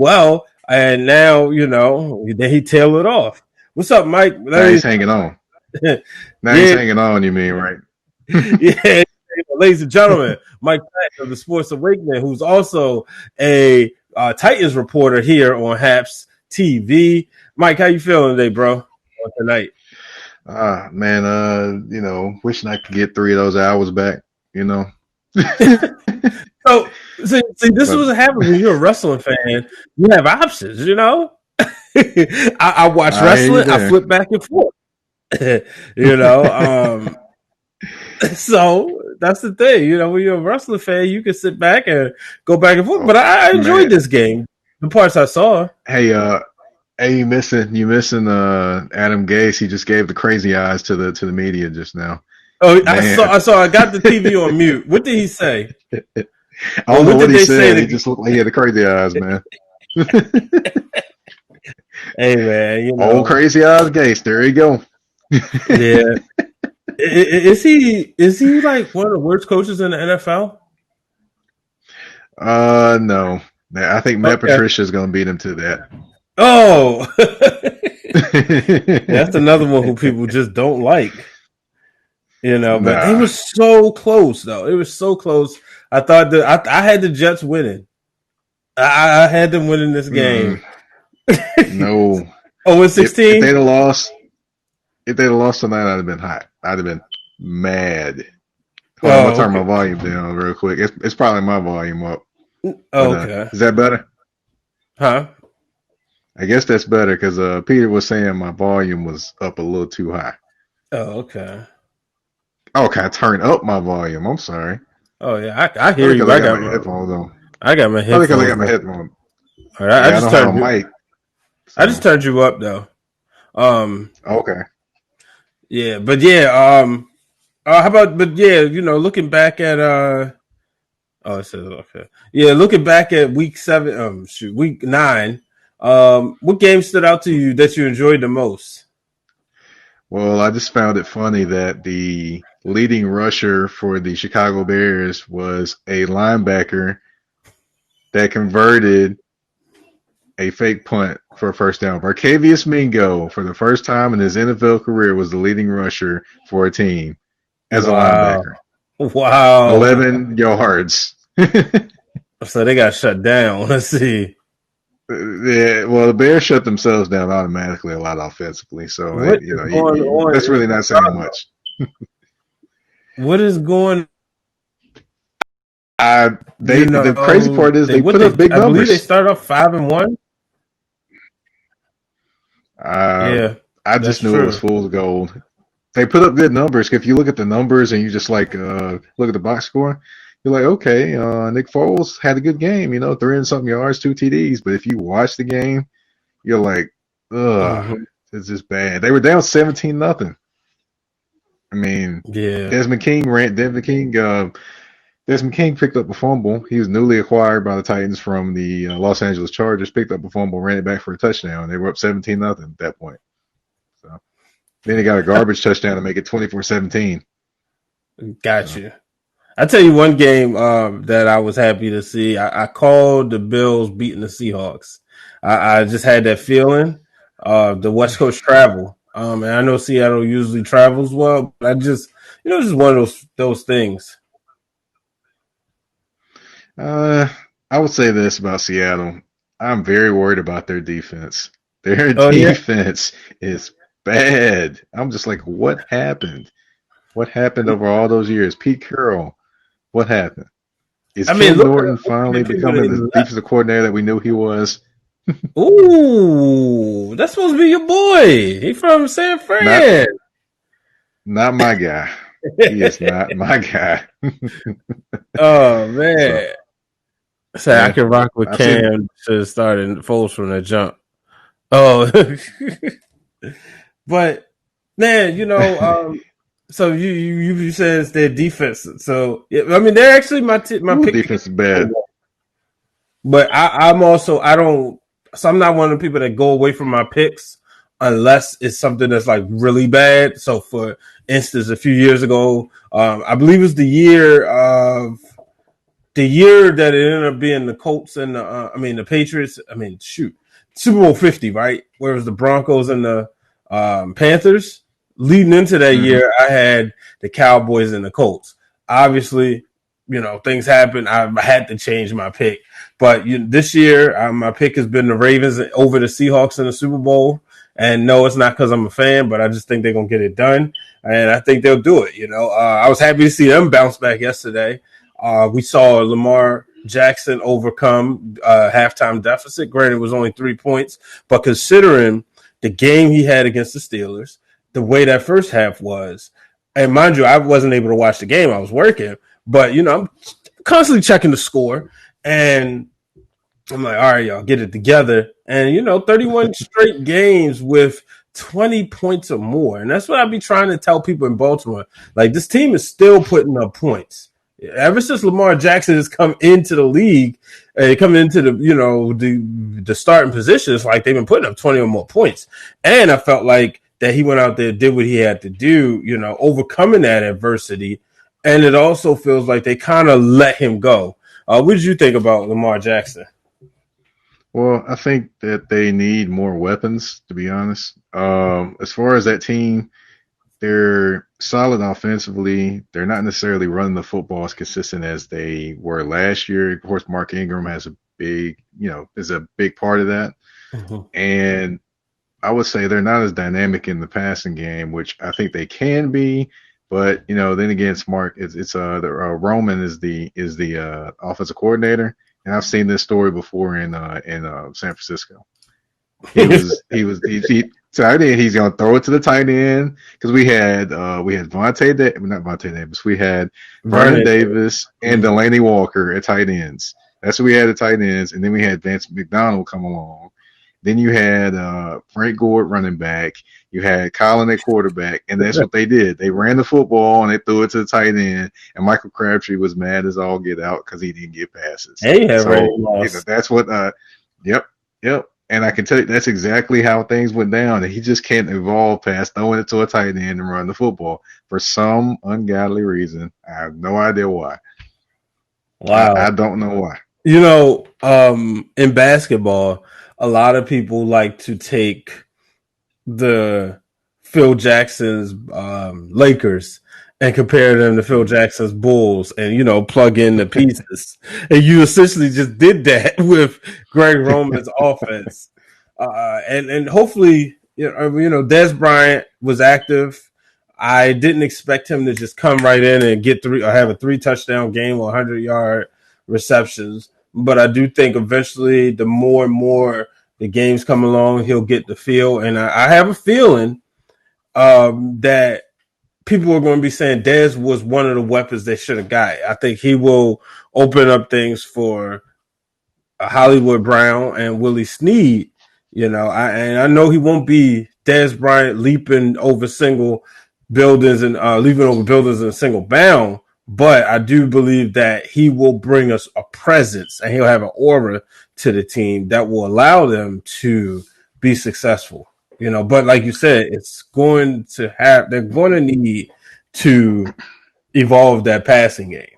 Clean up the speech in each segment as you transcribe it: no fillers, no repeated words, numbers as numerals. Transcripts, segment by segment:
well, and now then he tailed it off. What's up, Mike? Now he's hanging on. Now he's Yeah, hanging on. You mean right? yeah. Ladies and gentlemen, Mike Patton of the Sports Awakening, who's also a Titans reporter here on Haps TV. Mike, how you feeling today, bro? On tonight. Man, wishing I could get 3 of those hours back. So, see, this is But what happens when you're a wrestling fan. You have options, I watch I hear you wrestling. I there. flip back and forth. you know, um, so that's the thing. When you're a wrestling fan, you can sit back and go back and forth. Oh But I enjoyed man, this game. The parts I saw. hey, you missing Adam Gase? He just gave the crazy eyes to the media just now. Oh, I saw. Man, I saw. I got the TV on mute. What did he say? I Or don't know what what did he they say? said. He just looked like he had the crazy eyes, man. Hey, man. Old crazy eyes Gase. There you go. Yeah. Is he like one of the worst coaches in the NFL? No. I think Matt Okay. Patricia is going to beat him to that. Oh, that's another one who people just don't like. But it Nah. was so close, though. It was so close. I thought that I had the Jets winning. I had them winning this game. No. Oh, it's If 16. they'd have lost tonight, I'd have been hot. I'd have been mad. Hold on, I'm gonna Oh, turn my okay. volume down real quick. It's probably my volume up. But Oh, okay. is that better? Huh? I guess that's better because Peter was saying my volume was up a little too high. Oh, okay. Oh, can I turn up my volume? I'm sorry. Oh, yeah. I hear Probably you. because I got my headphones on. I got my Probably because I headphones got my on. headphones. All right, I Yeah, I just don't have a turned you. mic. I just So turned you up though. okay. Yeah, but yeah. How about? But yeah, looking back at oh, it says okay. Yeah, looking back at week 7. Week 9. What game stood out to you that you enjoyed the most? Well, I just found it funny that the leading rusher for the Chicago Bears was a linebacker that converted a fake punt for a first down. Barcavius Mingo, for the first time in his NFL career, was the leading rusher for a team as a Wow, linebacker. wow. 11 yards. So they got shut down. Let's see. Yeah, well, the Bears shut themselves down automatically a lot offensively, so What is going on that's in really not saying Chicago? much. What is going? The crazy part is they put up big I believe they numbers. started off 5-1. Uh, Yeah, I that's just knew it was true. fool's gold. They put up good numbers. If you look at the numbers and you just like look at the box score, you're like, okay, Nick Foles had a good game. 300 something yards, 2 TDs. But if you watch the game, you're like, ugh, Mhm. it's just bad. They were down 17-0. I mean, Yeah. Desmond King ran. Desmond King picked up a fumble. He was newly acquired by the Titans from the Los Angeles Chargers. Picked up a fumble, ran it back for a touchdown. They were up 17-0 at that point. So then he got a garbage touchdown to make it 24-17. Got So you. I tell you one game that I was happy to see. I called the Bills beating the Seahawks. I just had that feeling. The West Coast travel. And I know Seattle usually travels well, but I just one of those things. uh, I would say this about Seattle. I'm very worried about their defense. Their Oh yeah. defense is bad. I'm just like, what happened? What happened over all those years? Pete Carroll, what happened? Is I mean, Ken look Norton at the finally people becoming they the left. defensive coordinator that we knew he was? Ooh, that's supposed to be your boy. He from San Not Fran. not my guy. He is not my guy. Oh So man. Say I yeah, can rock with I've seen. Cam to start and Foles from the jump. Oh, but man, so you said it's their defense. So yeah, I mean, they're actually my Ooh, pick. defense is bad. But I'm also I don't. So I'm not one of the people that go away from my picks unless it's something that's like really bad. So for instance, a few years ago, I believe it was the year of the year that it ended up being the Colts and the Patriots. I mean, shoot, Super Bowl 50, right? Where it was the Broncos and the Panthers. Leading into that Hmm. year, I had the Cowboys and the Colts. Obviously, things happen. I had to change my pick, but this year, my pick has been the Ravens over the Seahawks in the Super Bowl. And no, it's not because I'm a fan, but I just think they're gonna get it done, and I think they'll do it. I was happy to see them bounce back yesterday. We saw Lamar Jackson overcome halftime deficit. Granted, it was only 3 points, but considering the game he had against the Steelers, the way that first half was, and mind you, I wasn't able to watch the game. I was working, but I'm constantly checking the score, and I'm like, all right, y'all, get it together. And 31 straight games with 20 points or more. And that's what I be trying to tell people in Baltimore. Like, this team is still putting up points. Ever since Lamar Jackson has come into the league, coming into the starting position, it's like they've been putting up 20 or more points. And I felt like that he went out there, did what he had to do, overcoming that adversity. And it also feels like they kind of let him go. What did you think about Lamar Jackson? Well, I think that they need more weapons, to be honest. As far as that team, they're solid offensively. They're not necessarily running the football as consistent as they were last year. Of course, Mark Ingram has a big, is a big part of that. Mhm. And I would say they're not as dynamic in the passing game, which I think they can be. But then again, Smart. It's Roman is the offensive coordinator, and I've seen this story before in San Francisco. He tight end. He's gonna throw it to the tight end because we had not Vontae Davis. We had Vernon Vernon. Davis and Mhm. Delaney Walker at tight ends. That's what we had at tight ends, and then we had Vance McDonald come along. Then you had Frank Gore running back. You had Colin at quarterback, and that's what they did. They ran the football and they threw it to the tight end. And Michael Crabtree was mad as all get out because he didn't get passes. And he had Randy So Moss. that's what. Yep, yep. And I can tell you that's exactly how things went down. And he just can't evolve past throwing it to a tight end and run the football for some ungodly reason. I have no idea why. I Wow. don't know why. In basketball, a lot of people like to take the Phil Jackson's Lakers and compare them to Phil Mm. Jackson's Bulls and plug in the pieces. And you essentially just did that with Greg Roman's offense. And hopefully Des Bryant was active. I didn't expect him to just come right in and get three or have a 3 touchdown game or 100-yard receptions. But I do think eventually the more and more the games come along, he'll get the feel. And I have a feeling that people are going to be saying Dez was one of the weapons they should have got. I think he will open up things for Hollywood Brown and Willie Snead. I know he won't be Dez Bryant leaping over single buildings and leaping over buildings in a single bound, but I do believe that he will bring us a presence and he'll have an aura to the team that will allow them to be successful. But like you said, they're going to need to evolve that passing game.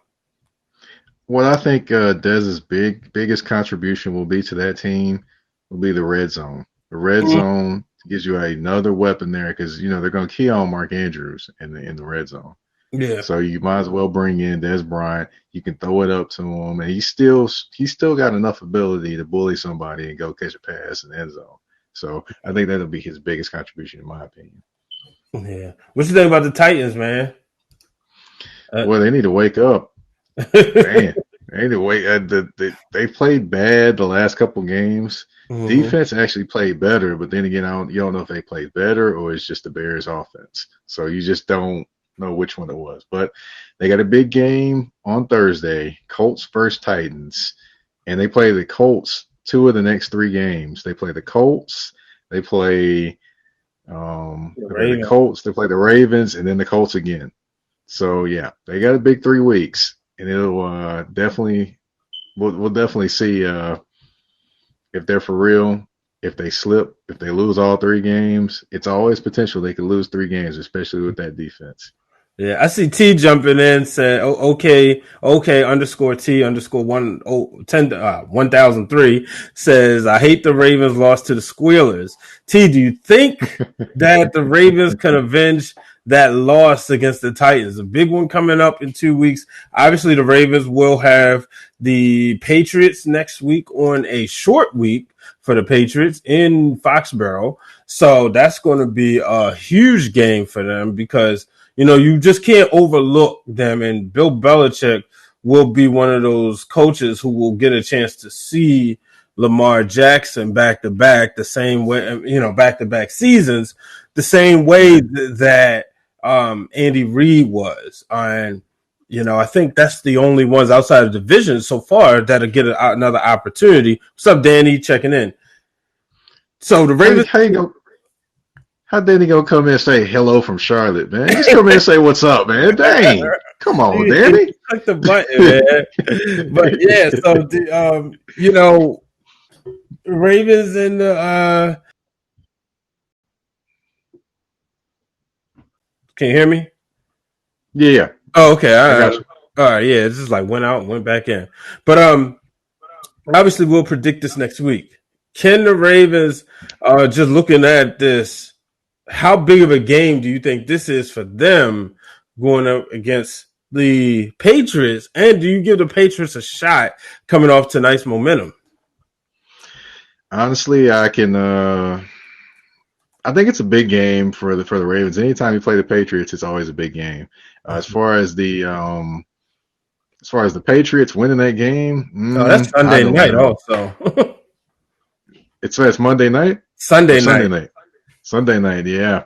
What I think Dez's biggest contribution will be to that team will be the red zone. The red zone gives you another weapon there because they're going to key on Mark Andrews in the red zone. Yeah. So you might as well bring in Des Bryant. You can throw it up to him, and he's still got enough ability to bully somebody and go catch a pass in the end zone. So I think that'll be his biggest contribution, in my opinion. Yeah. What you think about the Titans, man? Uh, Well, they need to wake up. Man, anyway, they played bad the last couple games. mhm. Defense actually played better, but then again, you don't know if they played better or it's just the Bears' offense. So you just don't know which one it was. But they got a big game on Thursday, Colts versus Titans, and they play the Colts two of the next three games. They play the Colts, they play they play the Ravens. Colts, they play the Ravens, and then the Colts again. So yeah, they got a big 3 weeks, and it'll definitely we'll definitely see if they're for real. If they slip, if they lose all 3 games, it's always potential they could lose 3 games, especially with that defense. Yeah, I see T jumping in saying, oh, okay, underscore T underscore 1003 says, I hate the Ravens lost to the Squealers. T, do you think that the Ravens can avenge that loss against the Titans? A big one coming up in 2 weeks. Obviously, the Ravens will have the Patriots next week on a short week for the Patriots in Foxborough. So that's going to be a huge game for them because you just can't overlook them. And Bill Belichick will be one of those coaches who will get a chance to see Lamar Jackson back to back the same way, back to back seasons, the same way Right. that Andy Reid was. And, I think that's the only ones outside of the division so far that'll get another opportunity. What's up, Danny? Checking in. So the How Ravens. how you go? How did he gonna come in and say hello from Charlotte, man? Just come in and say what's up, man. Dang, come on, You Danny. click the button, man. But yeah, so Ravens and the can you hear me? Yeah, Oh, okay. I All got right. you. All right, yeah, this is like went out and went back in. But obviously we'll predict this next week. Can the Ravens just looking at this, how big of a game do you think this is for them going up against the Patriots? And do you give the Patriots a shot coming off tonight's momentum? Honestly, I can. I think it's a big game for the Ravens. Anytime you play the Patriots, it's always a big game. As far as the Patriots winning that game, Oh, that's I Sunday don't night know. also. It's Monday night or Sunday Sunday night. night. Sunday night, yeah.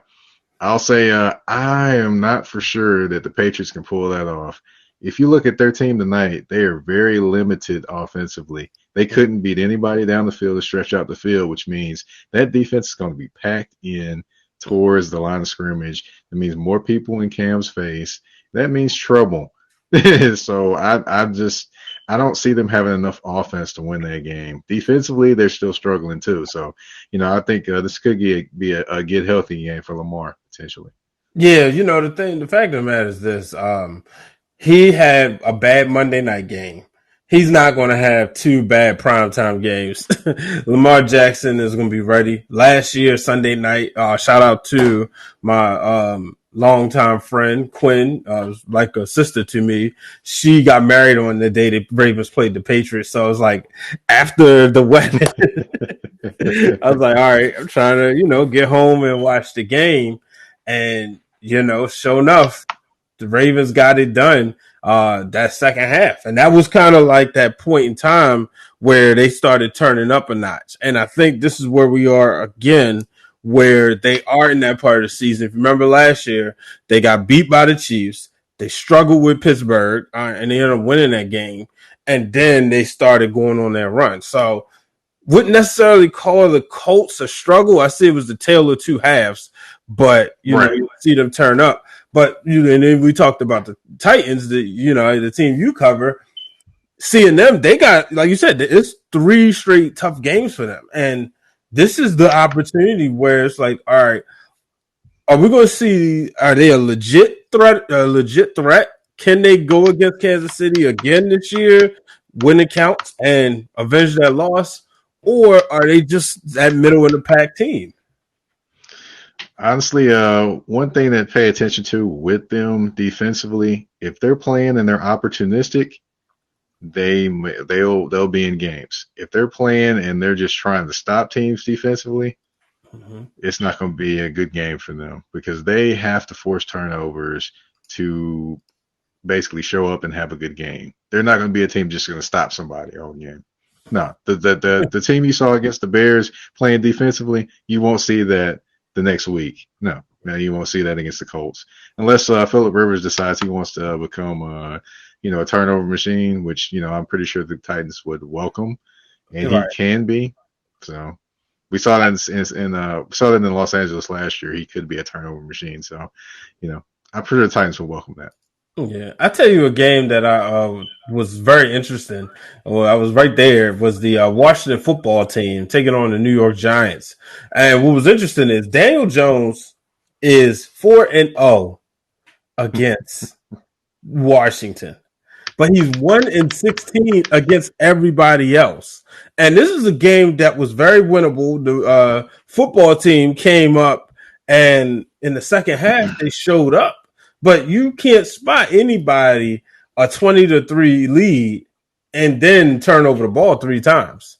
I'll say I am not for sure that the Patriots can pull that off. If you look at their team tonight, they are very limited offensively. They couldn't beat anybody down the field to stretch out the field, which means that defense is going to be packed in towards the line of scrimmage. That means more people in Cam's face. That means trouble. So I don't see them having enough offense to win that game. Defensively, they're still struggling too. So I think this could be a get healthy game for Lamar potentially. Yeah, the fact of the matter is this. He had a bad Monday night game. He's not going to have two bad primetime games. Lamar Jackson is going to be ready. Last year, Sunday night, shout out to my longtime friend, Quinn, like a sister to me. She got married on the day the Ravens played the Patriots. So it was like after the wedding, I was like, all right, I'm trying to, get home and watch the game. And, sure enough, the Ravens got it done that second half. And that was kind of like that point in time where they started turning up a notch. And I think this is where we are again, where they are in that part of the season. If you remember last year, they got beat by the Chiefs. They struggled with Pittsburgh and they ended up winning that game. And then they started going on their run. So wouldn't necessarily call the Colts a struggle. I see it was the tale of two halves, but Right. you see them turn up. But and then we talked about the Titans, the team you cover. Seeing them, they got, like you said, it's three straight tough games for them, and this is the opportunity where it's like, all right, are we going to see? Are they a legit threat? A legit threat? Can they go against Kansas City again this year, win it counts, and avenge that loss? Or are they just that middle of the pack team? Honestly, one thing to pay attention to with them defensively, if they're playing and they're opportunistic, they'll be in games. If they're playing and they're just trying to stop teams defensively, Mm-hmm. it's not going to be a good game for them because they have to force turnovers to basically show up and have a good game. They're not going to be a team just going to stop somebody all game. No, the team you saw against the Bears playing defensively, you won't see that the next week. No, you won't see that against the Colts unless Philip Rivers decides he wants to become a turnover machine, which I'm pretty sure the Titans would welcome, and he Right. can be. So we saw that saw that in Los Angeles last year. He could be a turnover machine. So I'm pretty sure the Titans will welcome that. Yeah, I tell you a game that I was very interesting. Well, I was right there. Was the Washington football team taking on the New York Giants, and what was interesting is Daniel Jones is 4-0 against Washington, but he's 1-16 against everybody else. And this is a game that was very winnable. The football team came up, and in the second half, they showed up. But you can't spot anybody a 20-3 lead and then turn over the ball three times.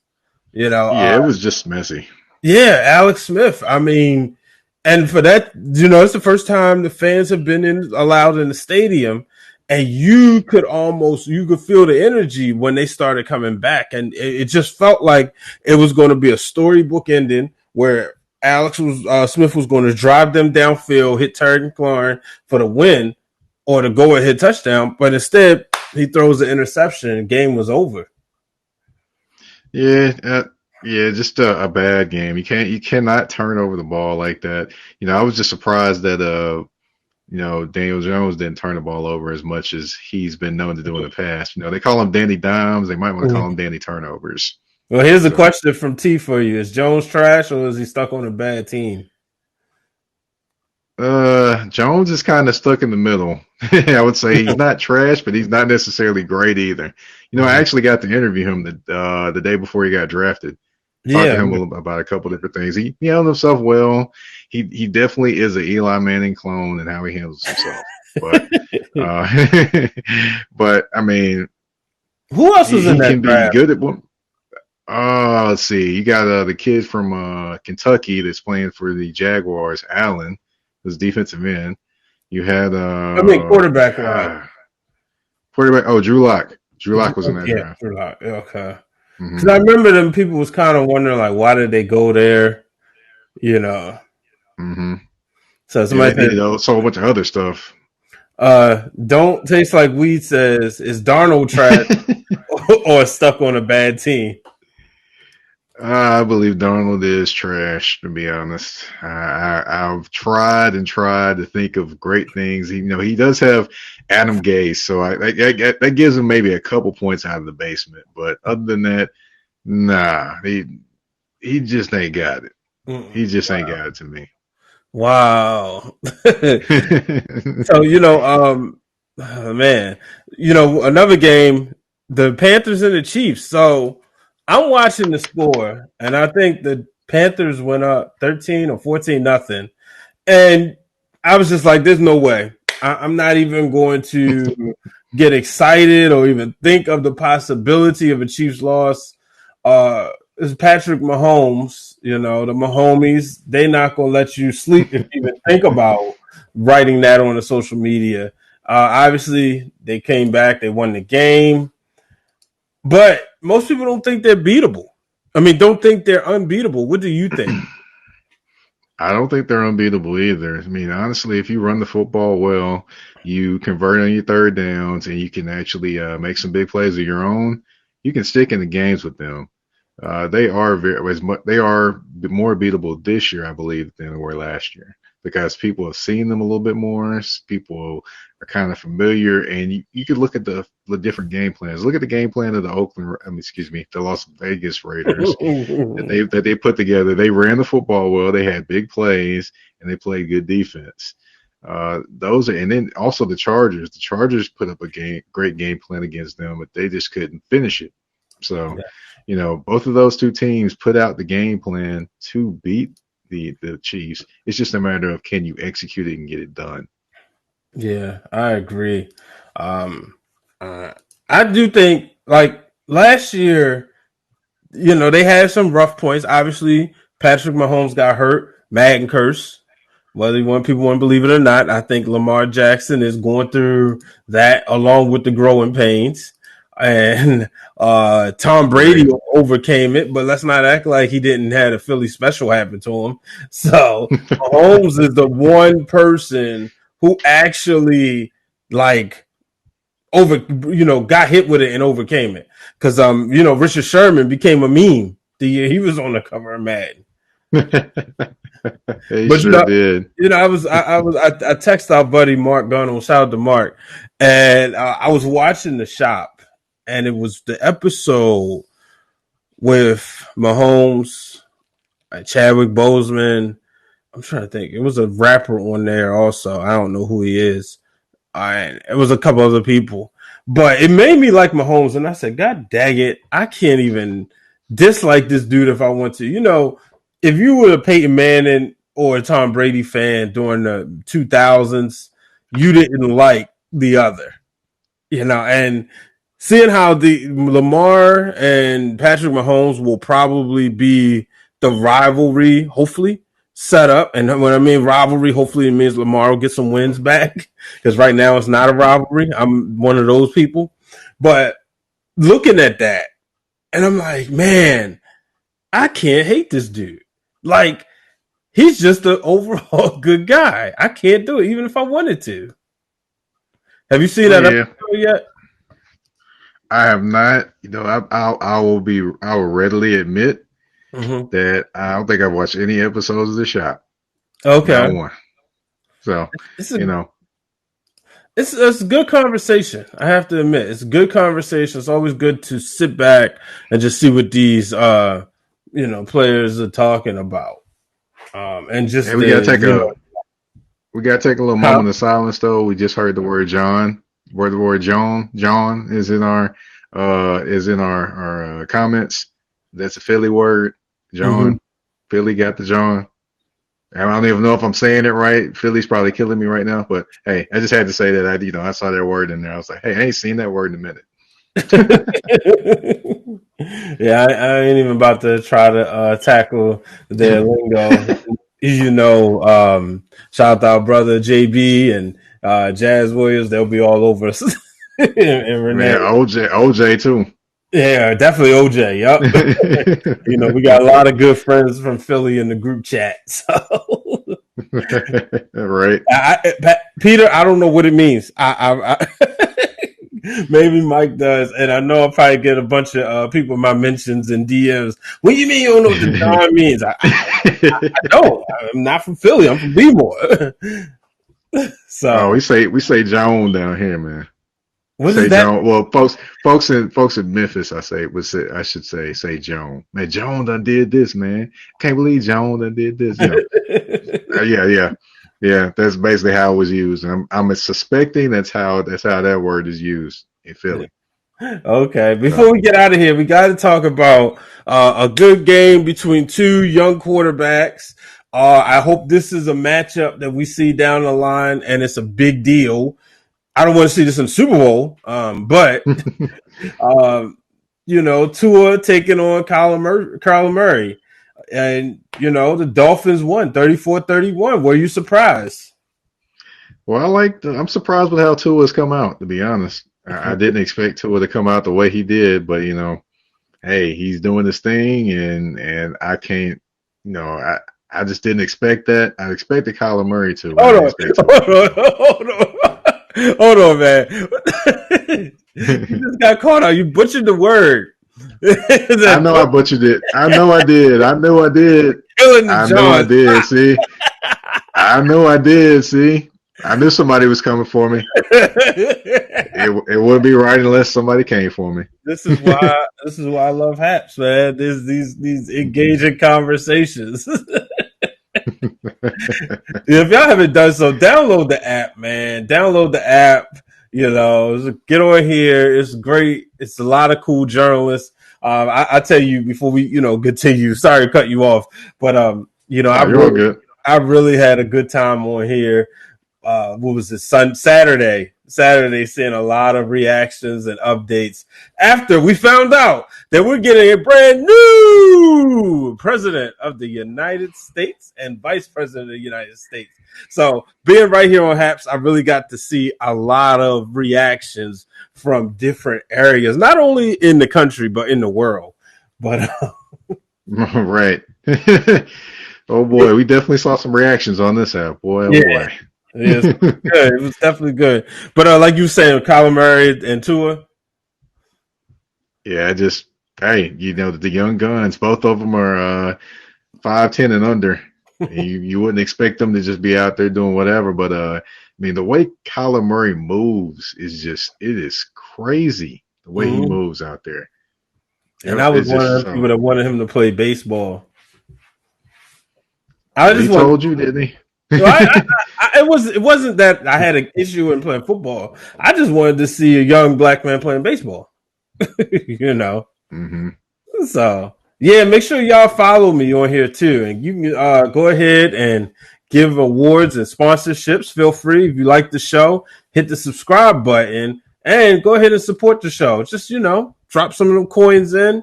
You know, Yeah, it was just messy. yeah, Alex Smith. I mean, and for that, it's the first time the fans have been allowed in the stadium, and you could feel the energy when they started coming back, and it just felt like it was going to be a storybook ending where Alex was Smith was going to drive them downfield, hit Terry McLaurin for the win or the go ahead touchdown, but instead he throws the interception, and the game was over. Yeah, yeah, just a bad game. You cannot turn over the ball like that. I was just surprised that Daniel Jones didn't turn the ball over as much as he's been known to do in the past. They call him Danny Dimes. They might want to call him Danny Turnovers. Well, here's a So, question from T for you: Is Jones trash, or is he stuck on a bad team? Jones is kind of stuck in the middle. I would say he's not trash, but he's not necessarily great either. I actually got to interview him the day before he got drafted. Talked to Yeah. him about a couple different things. He handled himself well. He definitely is an Eli Manning clone in how he handles himself. But but I mean, Who else was in he that can be draft? good at one. Let's see. You got the kid from Kentucky that's playing for the Jaguars, Allen, who's defensive end. You had I mean, quarterback wise. quarterback. Oh, Drew Lock. Drew Lock was in that Yeah, draft. okay. Because Hmm. I remember them people was kind of wondering like, why did they go there? You know. Hmm. So Yeah, somebody they said, needed also a bunch of other stuff. "Don't taste like weed." Says is Darnold trash or stuck on a bad team? I believe Darnold is trash, to be honest. I've tried and tried to think of great things. He does have Adam Gase, so that gives him maybe a couple points out of the basement. But other than that, nah, he just ain't got it. He just ain't Wow. got it to me. Wow. So man, another game, the Panthers and the Chiefs. So I'm watching the score, and I think the Panthers went up 13 or 14-0, and I was just like, "There's no way. I'm not even going to get excited or even think of the possibility of a Chiefs loss." It's Patrick Mahomes. The Mahomies. They not gonna let you sleep if you even think about writing that on the social media. Obviously, they came back. They won the game, but most people don't think they're beatable. I mean, don't think they're unbeatable. What do you think? I don't think they're unbeatable either. I mean, honestly, if you run the football well, you convert on your third downs, and you can actually make some big plays of your own, you can stick in the games with them. They are they are more beatable this year, I believe, than they were last year because people have seen them a little bit more. People are kind of familiar, and you could look at the different game plans. Look at the game plan of the Las Vegas Raiders that they put together. They ran the football well. They had big plays, and they played good defense. And then also the Chargers. The Chargers put up a great game plan against them, but they just couldn't finish it. So, both of those two teams put out the game plan to beat the Chiefs. It's just a matter of can you execute it and get it done. Yeah, I agree. Um, uh, I do think like last year, they had some rough points. Obviously, Patrick Mahomes got hurt, Madden curse. Whether people want to believe it or not, I think Lamar Jackson is going through that along with the growing pains. And Tom Brady Right. overcame it, but let's not act like he didn't have a Philly special happen to him. So Mahomes is the one person who actually like got hit with it and overcame it. Because Richard Sherman became a meme the year he was on the cover of Madden. He But sure did. I texted our buddy Mark Gunnell, shout out to Mark, and I was watching the shop, and it was the episode with Mahomes, Chadwick Boseman. I'm trying to think. It was a rapper on there also. I don't know who he is. and it was a couple other people. But it made me like Mahomes, and I said, God dang it, I can't even dislike this dude if I want to. If you were a Peyton Manning or a Tom Brady fan during the 2000s, you didn't like the other, and seeing how the Lamar and Patrick Mahomes will probably be the rivalry, hopefully set up. And when I mean rivalry, hopefully it means Lamar will get some wins back because right now it's not a rivalry. I'm one of those people, but looking at that, and I'm like, man, I can't hate this dude. Like he's just an overall good guy. I can't do it even if I wanted to. Have you seen Oh that yeah, episode yet? I have not. I will readily admit Mm-hmm. that I don't think I've watched any episodes of The Shop. Okay. Not one. So, It's you a know, it's a good conversation. I have to admit, it's a good conversation. It's always good to sit back and just see what these players are talking about. And hey, just the we gotta take a little how moment of silence though. We just heard the word John. Where the word John is in our comments. That's a Philly word. mhm. John. Philly got the John. I don't even know if I'm saying it right. Philly's probably killing me right now, but hey, I just had to say that I saw their word in there. I was like, hey, I ain't seen that word in a minute. Yeah, I ain't even about to try to tackle their lingo. Shout out brother JB and Jazz Williams. They'll be all over us. and Man, Renee. OJ too. Yeah, definitely OJ. Yep. We got a lot of good friends from Philly in the group chat. So, Right. Peter, I don't know what it means. I maybe Mike does, and I know I'll probably get a bunch of people in my mentions and DMs. What do you mean you don't know what the John means? I don't. I'm not from Philly. I'm from B-more. Oh, So, we say Joan down here, man. what does Say that Joan. Well, folks in Memphis, I should say Joan. Man, Joan done did this, man. Can't believe Joan done did this. Yeah. That's basically how it was used, and I'm suspecting that's how that word is used in mean? Philly. Okay, So before we get out of here, we got to talk about a good game between two young quarterbacks. I hope this is a matchup that we see down the line, and it's a big deal. I don't want to see this in the Super Bowl, but um, Tua taking on Kyler Murray, and the Dolphins won 34-31. Were you surprised? well, I'm surprised with how Tua's come out. To be honest, I didn't expect Tua to come out the way he did, but hey, he's doing his thing, and I can't, I just didn't expect that. I expected Kyler Murray to, but I Hold didn't on, expect Tua to. hold on, man. You just got caught out. You butchered the word. I know I Killing butchered it. I know I did. I know I did. the I know I Johns. did. See, I know I did. See, I knew somebody was coming for me. It wouldn't be right unless somebody came for me. This is why. This is why I love Haps, man. There's these engaging conversations. If y'all haven't done so, download the app, man. Download the app. Get on here. It's great. It's a lot of cool journalists. I tell you before we, continue. Sorry to cut you off, but Oh, you're all good. I really had a good time on here. What was it? Saturday, seeing a lot of reactions and updates after we found out that we're getting a brand new president of the United States and vice president of the United States. So being right here on Haps, I really got to see a lot of reactions from different areas, not only in the country, but in the world. But Right. Oh boy, we definitely saw some reactions on this app. Boy, oh yeah, boy. yes, good. It was definitely good. But like you were saying, Kyler Murray and Tua, Yeah, hey, the young guns, both of them are 5'10" and under. You wouldn't expect them to just be out there doing whatever, but I mean the way Kyler Murray moves it is crazy the way he mhm. moves out there. And Yep, I was it's one of just them people that wanted him to play baseball. I well, just he want. told you, didn't he? Well, it wasn't that I had an issue in playing football. I just wanted to see a young black man playing baseball. you know. Mm-hmm. So yeah, make sure y'all follow me on here too, and you can go ahead and give awards and sponsorships. Feel free if you like the show, hit the subscribe button, and go ahead and support the show. Just drop some of them coins in,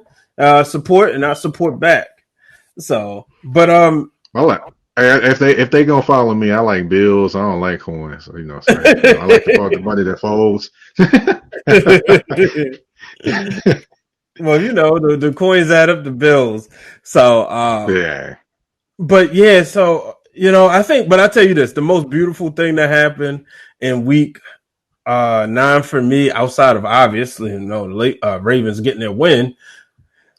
support and not support back. So, but I like if they gonna follow me, I like bills. I don't like coins. So, I like the money that folds. well, the coins add up to bills. So, Yeah. but yeah, so I think, but I tell you this, the most beautiful thing that happened in week 9 for me, outside of obviously, the Ravens getting their win,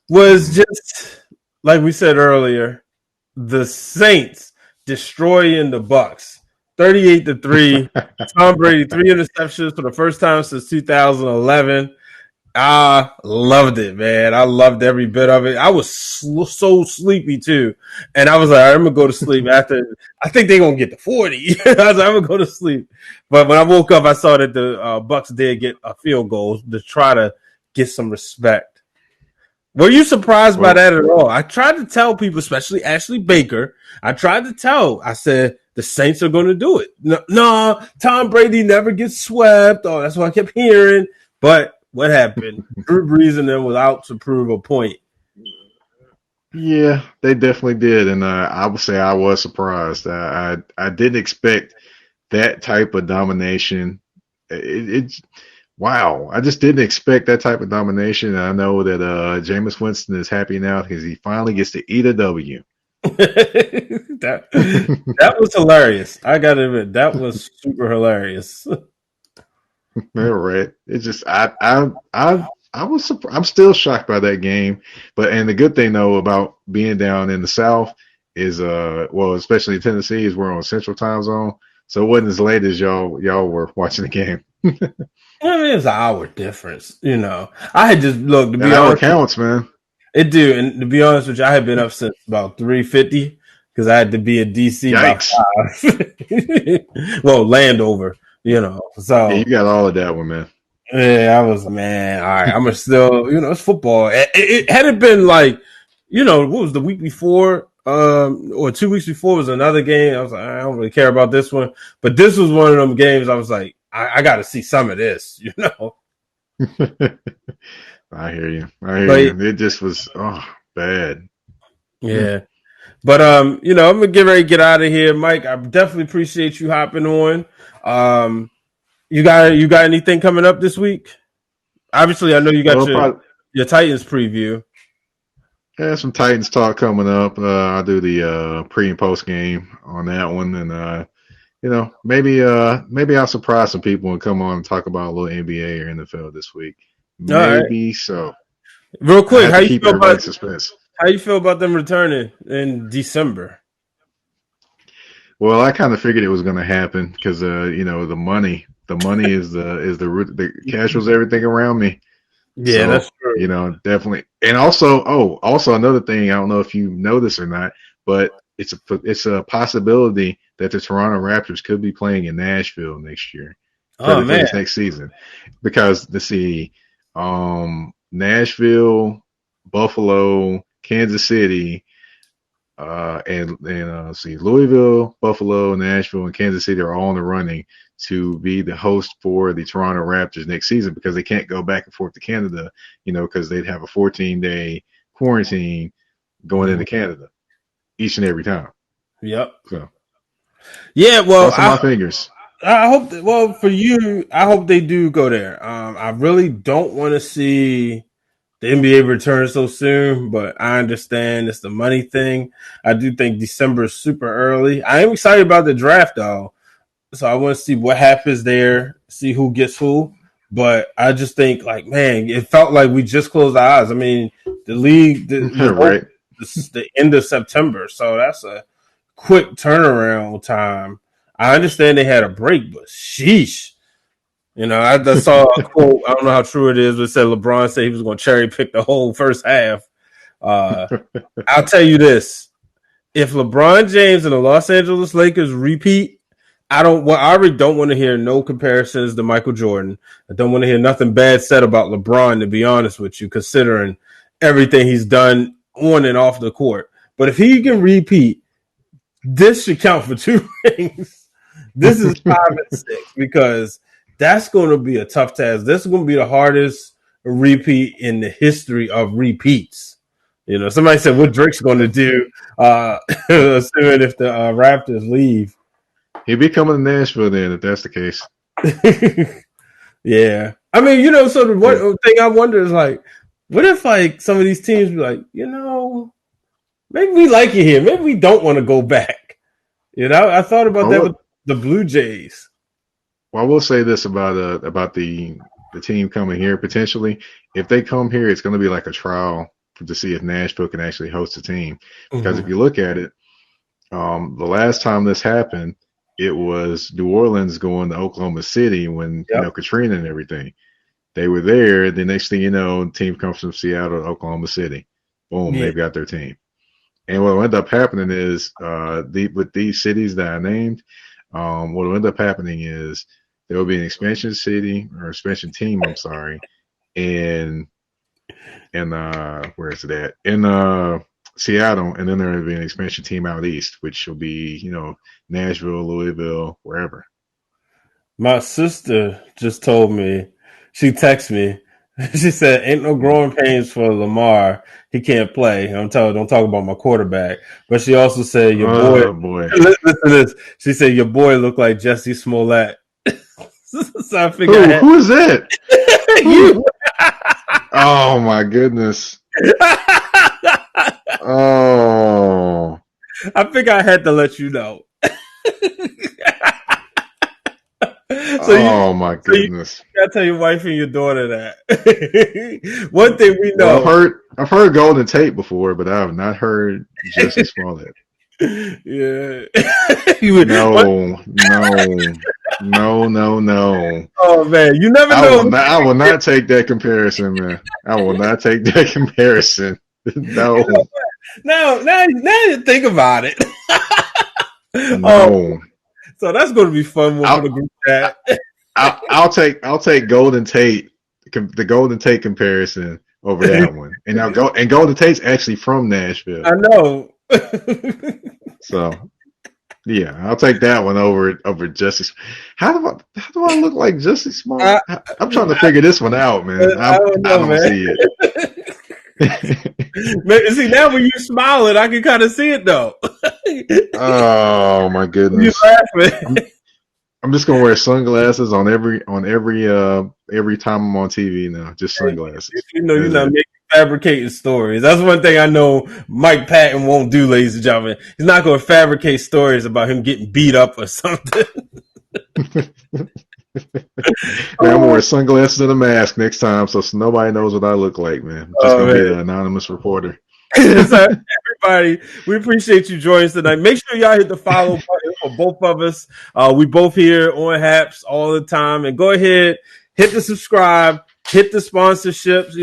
was Mm-hmm. just like we said earlier, the Saints destroying the Bucks, 38-3. Tom Brady 3 interceptions for the first time since 2011. I loved it, man. I loved every bit of it. I was so sleepy too, and I was like, I'm gonna go to sleep after. I think they're gonna get to 40. I was like, I'm gonna go to sleep. But when I woke up, I saw that the Bucks did get a field goal to try to get some respect. Were you surprised by Well, that at all? I tried to tell people, especially Ashley Baker. I said the Saints are going to do it. No, Tom Brady never gets swept. Oh, that's what I kept hearing. But what happened? Drew Brees and them was out to prove a point. yeah, they definitely did, and I would say I was surprised. I didn't expect that type of domination. It's wow. I just didn't expect that type of domination. And I know that Jameis Winston is happy now because he finally gets to eat a W. that was hilarious. I gotta admit, that was super hilarious. All right. It's just I was I'm still shocked by that game. And the good thing though about being down in the South is well, especially Tennessee, is we're on Central Time Zone. So it wasn't as late as y'all were watching the game. I mean, it's an hour difference. I had just look to That be hour honest. counts, man. It do, and to be honest with you, I had been up since about 3:50 because I had to be in DC by Yikes. 5. well, Landover, Yeah, you So got all of that one, man. yeah, I was man. All right, I'm gonna still, it's football. It had it been like, what was the week before, or 2 weeks before was another game. I was like, I don't really care about this one, but this was one of them games. I was like, I got to see some of this. I hear you. I hear But you. It just was bad. Hmm. yeah. But I'm gonna get ready to get out of here, Mike. I definitely appreciate you hopping on. Um, you got anything coming up this week? Obviously, I know you got Well, your probably your Titans preview. yeah, some Titans talk coming up. I'll do the pre and post game on that one, and maybe I'll surprise some people and come on and talk about a little NBA or NFL this week. All right, Maybe so. real I quick, have to keep everybody in suspense. how you feel about them returning in December? Well, I kind of figured it was going to happen because the money is the root. The cash was everything around me. Yeah, So, that's true. definitely. And also another thing, I don't know if you know this or not, but it's a possibility that the Toronto Raptors could be playing in Nashville next year Oh for man, this next season. Because let's see, Nashville, Buffalo, Kansas City, and let's see, Louisville, Buffalo, Nashville, and Kansas City are all in the running to be the host for the Toronto Raptors next season because they can't go back and forth to Canada, because they'd have a 14-day quarantine going into Canada each and every time. yep. So Yeah, well, crossing my fingers. I hope that, well, for you, I hope they do go there. I really don't want to see the NBA return so soon, but I understand it's the money thing. I do think December is super early. I am excited about the draft though, so I want to see what happens there, see who gets who. But I just think, like, man, it felt like we just closed our eyes. I mean, the league was open Right. the end of September, so that's a quick turnaround time. I understand they had a break, but sheesh. I saw a quote. I don't know how true it is, but it said LeBron said he was going to cherry pick the whole first half. Uh, I'll tell you this: if LeBron James and the Los Angeles Lakers repeat, I already don't want to hear no comparisons to Michael Jordan. I don't want to hear nothing bad said about LeBron, to be honest with you, considering everything he's done on and off the court. But if he can repeat, this should count for two rings. This is 5 and 6 because that's going to be a tough task. This is going to be the hardest repeat in the history of repeats. You know, somebody said what Drake's going to do, assuming if the Raptors leave. He'll be coming to Nashville then, if that's the case. Yeah, I mean, you know, so the one Yeah. thing I wonder is like, what if like some of these teams be like, maybe we like it here, maybe we don't want to go back. You know, I thought about I that with will, the Blue Jays. well, I will say this about the team coming here potentially. If they come here, it's going to be like a trial to see if Nashville can actually host a team. Because if Mm-hmm. you look at it, the last time this happened, it was New Orleans going to Oklahoma City when Yep. Katrina and everything. They were there. The next thing you know, the team comes from Seattle to Oklahoma City. Boom, Yeah. they've got their team. And what will end up happening is, with these cities that I named, what will end up happening is there will be an expansion city or expansion team. I'm sorry, in where is it at? In Seattle, and then there will be an expansion team out east, which will be Nashville, Louisville, wherever. My sister just told me, she texted me, she said, ain't no growing pains for Lamar. He can't play. I'm telling her, don't talk about my quarterback. But she also said, your boy, Oh boy, listen to this. She said, your boy looked like Jesse Smollett. So I figure I who had who is that? Who? you. Oh my goodness. Oh, I think I had to let you know. so you oh my so you goodness. gotta tell your wife and your daughter that. One thing we Well, know. I've heard Golden Tate before, but I have not heard Jesse Smollett. Yeah. What? No, no, no, no, no. Oh man, you never I will know. not. I will not take that comparison, man. I will not take that comparison. You know, No, now you think about it. Oh, no. so that's going to be fun one for the I'll group chat. I'll take Golden Tate, the Golden Tate comparison over that one. And Golden Tate's actually from Nashville, I know. so yeah, I'll take that one over Jesse. How do I look like Jesse Smollett? I, I'm trying to figure this one out, man. I don't I know, don't man. see it. See, now when you smiling, I can kind of see it though. Oh my You goodness. laughing? I'm just gonna wear sunglasses every time I'm on TV now. Just sunglasses. You know, you're That's not it. making fabricating stories. That's one thing I know Mike Patton won't do, ladies and gentlemen. He's not going to fabricate stories about him getting beat up or something. Man, I'm gonna wear sunglasses and a mask next time, so nobody knows what I look like, man. I'm just Oh gonna be man. the anonymous reporter. So everybody, we appreciate you joining us tonight. Make sure y'all hit the follow button for both of us. We both here on Haps all the time, and go ahead, hit the subscribe, hit the sponsorships.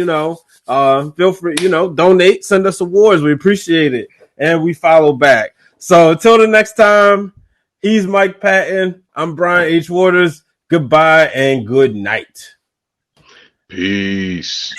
Feel free, donate, send us awards. We appreciate it, and we follow back. So until the next time, he's Mike Patton. I'm Brian H. Waters. Goodbye and good night. Peace.